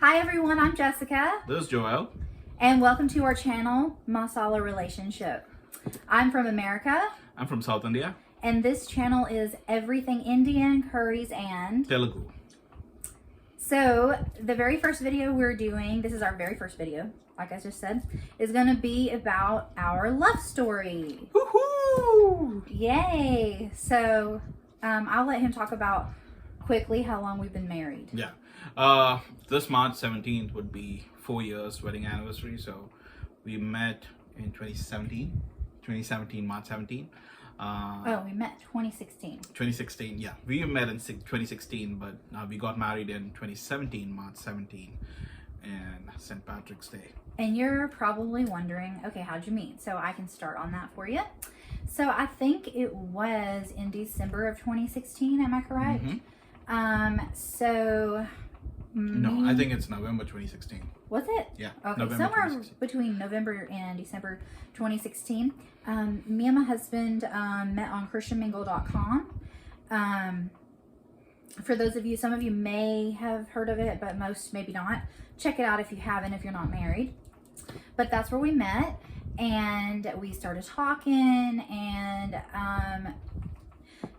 Hi everyone, I'm Jessica, This is Joel. and welcome to our channel, Masala Relationship. I'm from America, I'm from South India. and this channel is everything Indian, curries, and... Telugu. So, the very first video we're doing, this is our very first video, like I just said, is going to be about our love story. Woohoo! Yay! So, I'll let him talk about quickly how long we've been married. Yeah. This March 17th would be 4 years wedding anniversary. So we met in 2017, March 17. We met 2016. 2016, yeah. We met in 2016, but we got married in 2017, March 17, and St. Patrick's Day. And you're probably wondering, okay, how'd you meet? So I can start on that for you. So I think it was in December of 2016, am I correct? Mm-hmm. No, I think it's November 2016. Was it? Yeah. Okay, November somewhere 2016. between November and December 2016. Me and my husband met on ChristianMingle.com. For those of you, some of you may have heard of it, but most maybe not. Check it out if you haven't, if you're not married. But that's where we met, and we started talking, and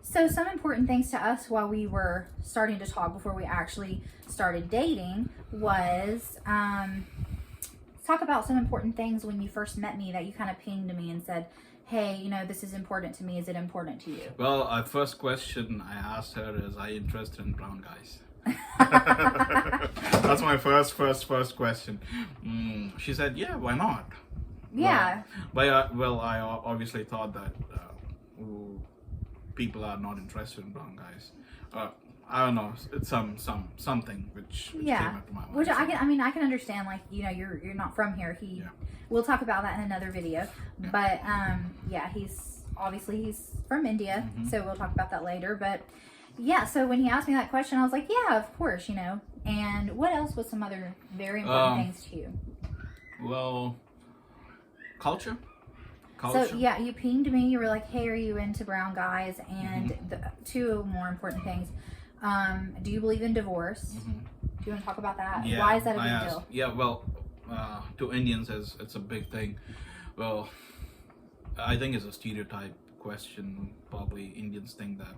so some important things to us while we were starting to talk before we actually started dating was talk about some important things when you first met me that you kind of pinged me and said, hey, you know, this is important to me. Is it important to you? Well, first question I asked her is, are you interested in brown guys? That's my first question. She said, yeah, why not? Yeah. Well, I obviously thought that people are not interested in brown guys. I don't know. It's something which came up to my mind. Which I can understand. Like, you know, you're not from here. We'll talk about that in another video. Yeah. But he's from India, so we'll talk about that later. But yeah, so when he asked me that question, I was like, yeah, of course, you know. And what else was some other very important things to you? Well, culture. So yeah, you pinged me. You were like, "Hey, are you into brown guys?" And the two more important things: do you believe in divorce? Do you want to talk about that? Yeah, Why is that a big deal? Yeah, well, to Indians, it's a big thing. Well, I think it's a stereotype question. Probably Indians think that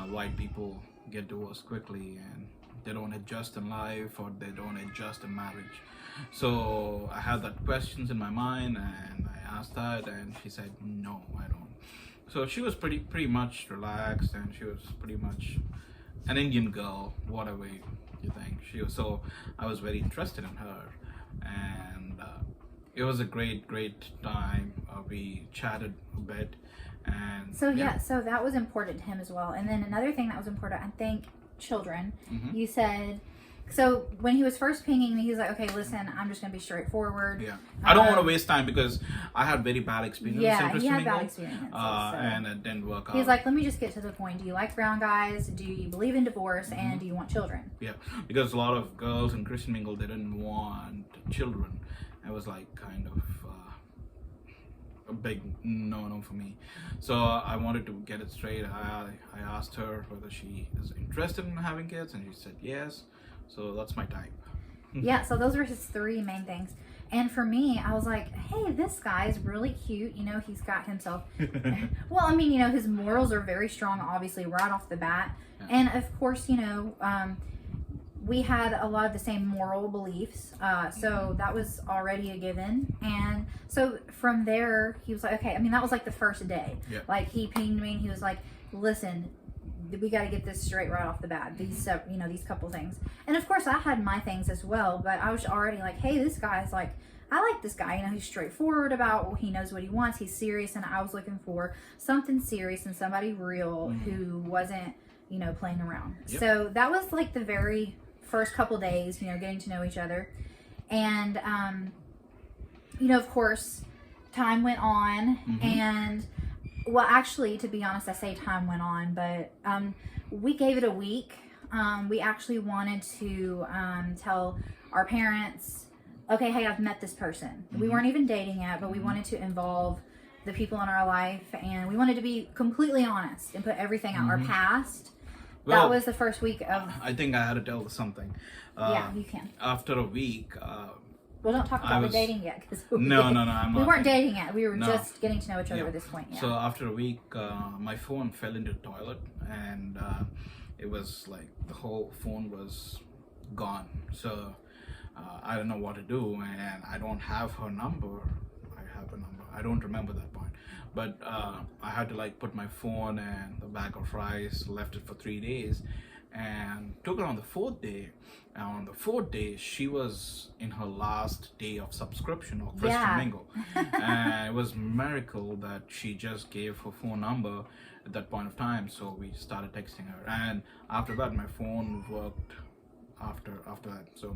white people get divorced quickly and they don't adjust in life or they don't adjust in marriage. So I had that questions in my mind, and I asked that, and she said, no, I don't. So she was pretty much relaxed, and she was pretty much an Indian girl, whatever you think. So I was very interested in her, and it was a great time. We chatted a bit, and so that was important to him as well. And then another thing that was important, I think, children. You said, so when he was first pinging me, he was like, okay, listen, I'm just going to be straightforward. Yeah. I don't want to waste time because I had very bad experience. Yeah, he had bad experiences. And it didn't work out. He's like, let me just get to the point. Do you like brown guys? Do you believe in divorce? And do you want children? Yeah, because a lot of girls in Christian Mingle, they didn't want children. It was like kind of a big no for me. So I wanted to get it straight. I asked her whether she is interested in having kids, and she said yes. So that's my type. Yeah, so those were his three main things. And for me, I was like, hey, this guy is really cute. You know, he's got himself... well, I mean, you know, his morals are very strong, obviously, right off the bat. Yeah. And, of course, you know, we had a lot of the same moral beliefs. So that was already a given. And so from there, he was like, okay, I mean, that was like the first day. Yeah. Like, he pinged me and he was like, listen, we got to get this straight right off the bat. These, you know, these couple things. And of course I had my things as well, but I was already like, hey, this guy's like, I like this guy. You know, he's straightforward about, he knows what he wants. He's serious. And I was looking for something serious and somebody real who wasn't, you know, playing around. Yep. So that was like the very first couple days, you know, getting to know each other. And, you know, of course, time went on and, well, actually, to be honest, I say time went on, but we gave it a week. We actually wanted to tell our parents, okay, hey, I've met this person. We weren't even dating yet, but we wanted to involve the people in our life, and we wanted to be completely honest and put everything out, our past, Well, that was the first week of. I think I had to tell something. Yeah, you can. After a week, Well, don't talk I about was- the dating yet, because no, I'm we not. weren't dating yet. We were No. just getting to know each other Yeah. at this point. Yeah. So after a week, my phone fell into the toilet, and it was like the whole phone was gone. So I don't know what to do, and I don't have her number. I have a number. I don't remember that point, but I had to like put my phone and the bag of rice, left it for 3 days, and took her on the fourth day. And on the fourth day, she was in her last day of subscription of Christian Yeah. Mingle. And it was a miracle that she just gave her phone number at that point of time. So we started texting her. And after that, my phone worked after that. So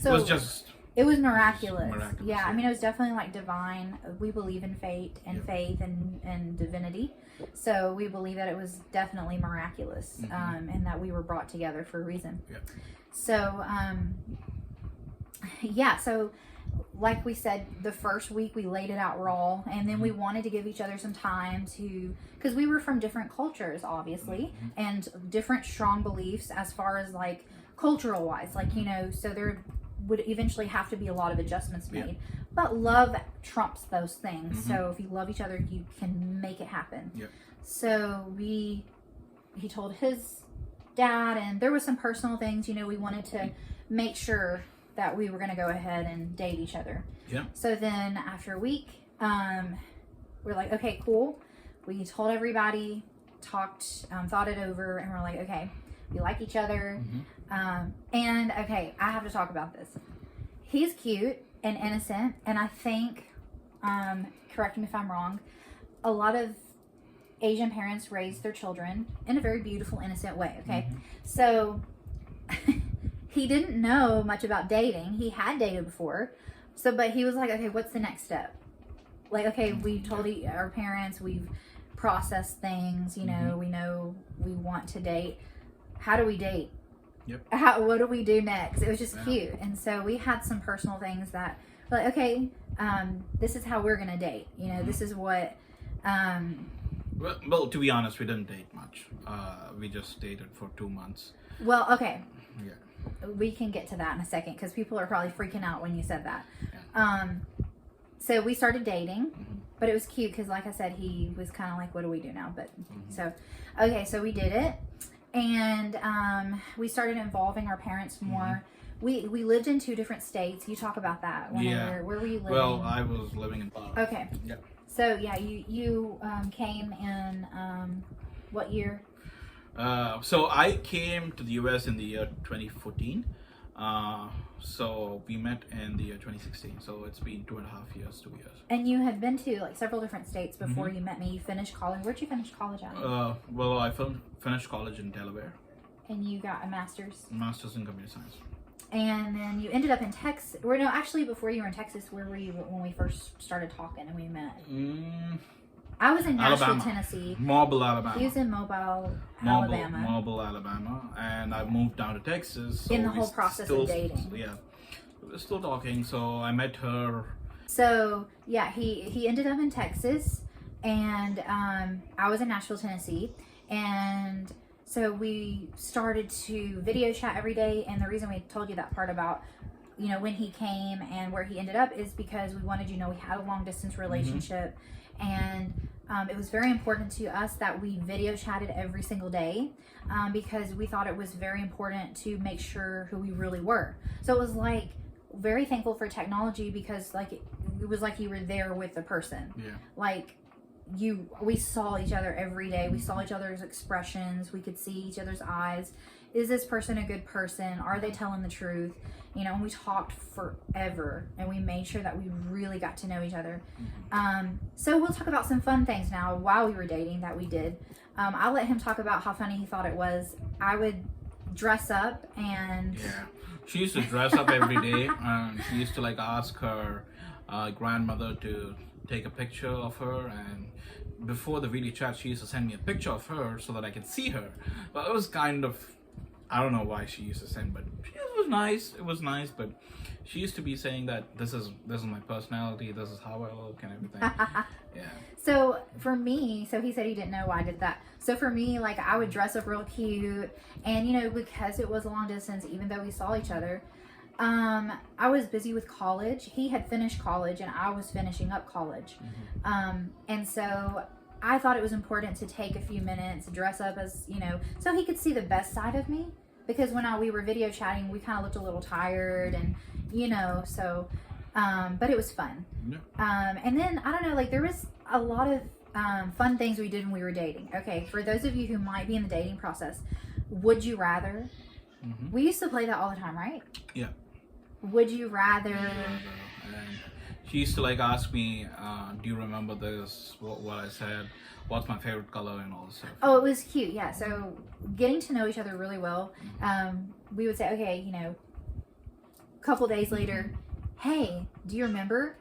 it was just, it was miraculous. Miraculous, Yeah, I yeah. mean, it was definitely like divine. We believe in fate and Yeah. faith and divinity. So we believe that it was definitely miraculous, and that we were brought together for a reason. Yeah. So, yeah, so like we said, the first week we laid it out raw, and then we wanted to give each other some time to, because we were from different cultures, obviously, and different strong beliefs as far as like cultural wise, like, you know, so there would eventually have to be a lot of adjustments made. But love trumps those things. So if you love each other, you can make it happen. Yeah. So he told his dad, and there was some personal things, you know, we wanted to make sure that we were going to go ahead and date each other. Yeah. So then after a week, we're like, okay, cool. We told everybody, talked, thought it over, and we're like, okay, we like each other. And okay, I have to talk about this. He's cute and innocent, and I think, correct me if I'm wrong, a lot of Asian parents raise their children in a very beautiful, innocent way. Okay, so he didn't know much about dating. He had dated before, so but he was like, okay, what's the next step? Like, okay, we told our parents, we've processed things. You know, we know we want to date. How do we date? Yep. What do we do next? It was just Yeah. cute, and so we had some personal things that, like, okay, this is how we're gonna date. You know, this is what. Well, to be honest, we didn't date much. We just dated for 2 months. Well, okay, Yeah. we can get to that in a second because people are probably freaking out when you said that. Yeah. So we started dating, but it was cute because, like I said, he was kind of like, "What do we do now?" But so, okay, so we did it, and we started involving our parents more. We lived in 2 different states. You talk about that. Yeah. Where were you living? Well, I was living in Palo. Okay. Yeah. So yeah, you came in what year? So I came to the US in the year 2014. So we met in the year 2016. So it's been 2.5 years, 2 years. And you had been to like several different states before you met me. You finished college. Where'd you finish college at? Well, I finished college in Delaware, And you got a master's. master's in computer science. And then you ended up in Texas. Or no, actually, before you were in Texas, where were you when we first started talking and we met? I was in Nashville, Alabama. Tennessee. Mobile, Alabama. He was in Mobile, Alabama. Mobile, Alabama, and I moved down to Texas. So In the we whole process of dating. Yeah, we were still talking. So I met her. So yeah, he ended up in Texas, and I was in Nashville, Tennessee, and so we started to video chat every day. And the reason we told you that part about, you know, when he came and where he ended up is because we wanted you to know we had a long distance relationship, and it was very important to us that we video chatted every single day, because we thought it was very important to make sure who we really were. So it was like very thankful for technology because like it was like you were there with the person. Yeah. Like we saw each other every day. We saw each other's expressions. We could see each other's eyes. Is this person a good person? Are they telling the truth? You know, and we talked forever, and we made sure that we really got to know each other. So we'll talk about some fun things now while we were dating that we did. I'll let him talk about how funny he thought it was. I would dress up and Yeah. She used to dress up every day, and she used to like ask her grandmother to take a picture of her. And before the video chat, she used to send me a picture of her so that I could see her. But it was kind of, I don't know why she used to send, but it was nice. It was nice, but she used to be saying that this is my personality, this is how I look and everything. Yeah. So for me, so he said he didn't know why I did that. So for me, like I would dress up real cute, and you know, because it was a long distance, even though we saw each other, I was busy with college. He had finished college, and I was finishing up college, and so I thought it was important to take a few minutes, dress up as you know, so he could see the best side of me. Because when we were video chatting, we kind of looked a little tired, and you know, so. But it was fun. Yeah. And then I don't know, like there was a lot of fun things we did when we were dating. Okay, for those of you who might be in the dating process, would you rather? We used to play that all the time, right? Yeah. Would you rather? And she used to like ask me, "Do you remember this? What I said? What's my favorite color and all this stuff." Oh, it was cute. Yeah. So getting to know each other really well. We would say, okay, you know, a couple days later, hey, do you remember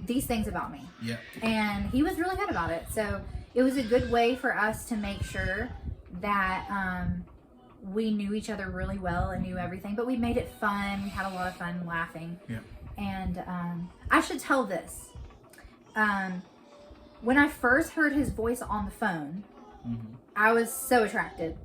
these things about me? Yeah. And he was really good about it. So it was a good way for us to make sure that we knew each other really well and knew everything. But we made it fun. We had a lot of fun laughing. Yeah. And I should tell this. When I first heard his voice on the phone, I was so attracted.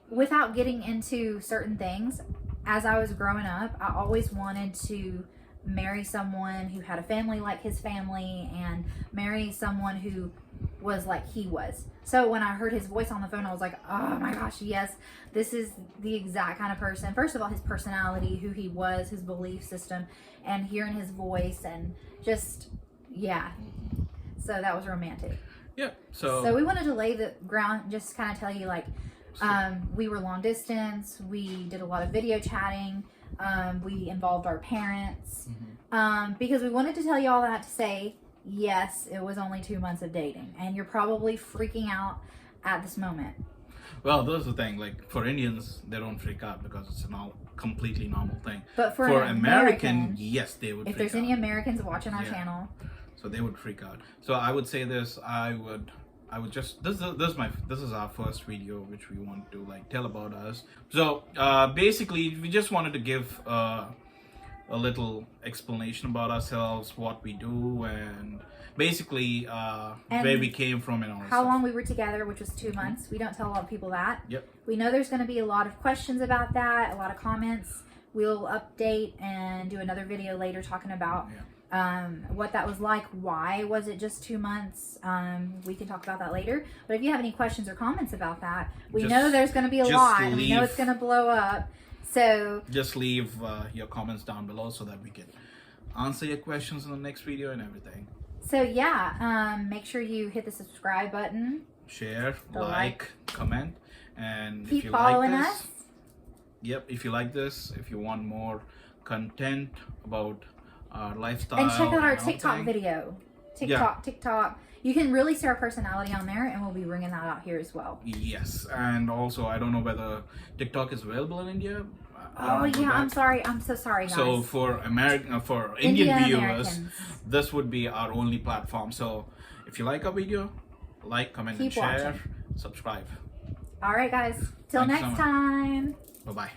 Without getting into certain things, as I was growing up, I always wanted to marry someone who had a family like his family and marry someone who was like he was. So when I heard his voice on the phone, I was like, oh my gosh, yes, this is the exact kind of person. First of all, his personality, who he was, his belief system, and hearing his voice and just, yeah. So that was romantic. Yeah. So we wanted to lay the ground, just kind of tell you like, we were long distance. We did a lot of video chatting. We involved our parents because we wanted to tell you all that to say, yes, it was only 2 months of dating, and you're probably freaking out at this moment. Well, that's the thing. Like for Indians, they don't freak out because it's a completely normal thing. But for an an American, yes, they would. If freak there's out. any Americans watching our channel, so they would freak out. So I would say this. I would just this is our first video which we want to like tell about us. So basically we just wanted to give a little explanation about ourselves, what we do, and basically where we came from and all that how stuff. long we were together, which was 2 months. We don't tell a lot of people that. Yep. We know there's going to be a lot of questions about that, a lot of comments. We'll update and do another video later talking about what that was like. Why was it just 2 months? We can talk about that later. But if you have any questions or comments about that, we know there's going to be a lot, and we know it's going to blow up. So just leave your comments down below so that we can answer your questions in the next video and everything. So yeah, make sure you hit the subscribe button, share, like, comment, and keep if you following like this, us. Yep, if you like this, if you want more content about our lifestyle, and check out our and TikTok everything. video. TikTok. You can really see our personality on there, and we'll be bringing that out here as well. Yes, and also I don't know whether TikTok is available in India. Oh yeah, I'm sorry. I'm so sorry, guys. So for Indian viewers, Americans, this would be our only platform. So if you like our video, like, comment, and share, subscribe. All right, guys. Till Thanks so next much. time. Bye bye.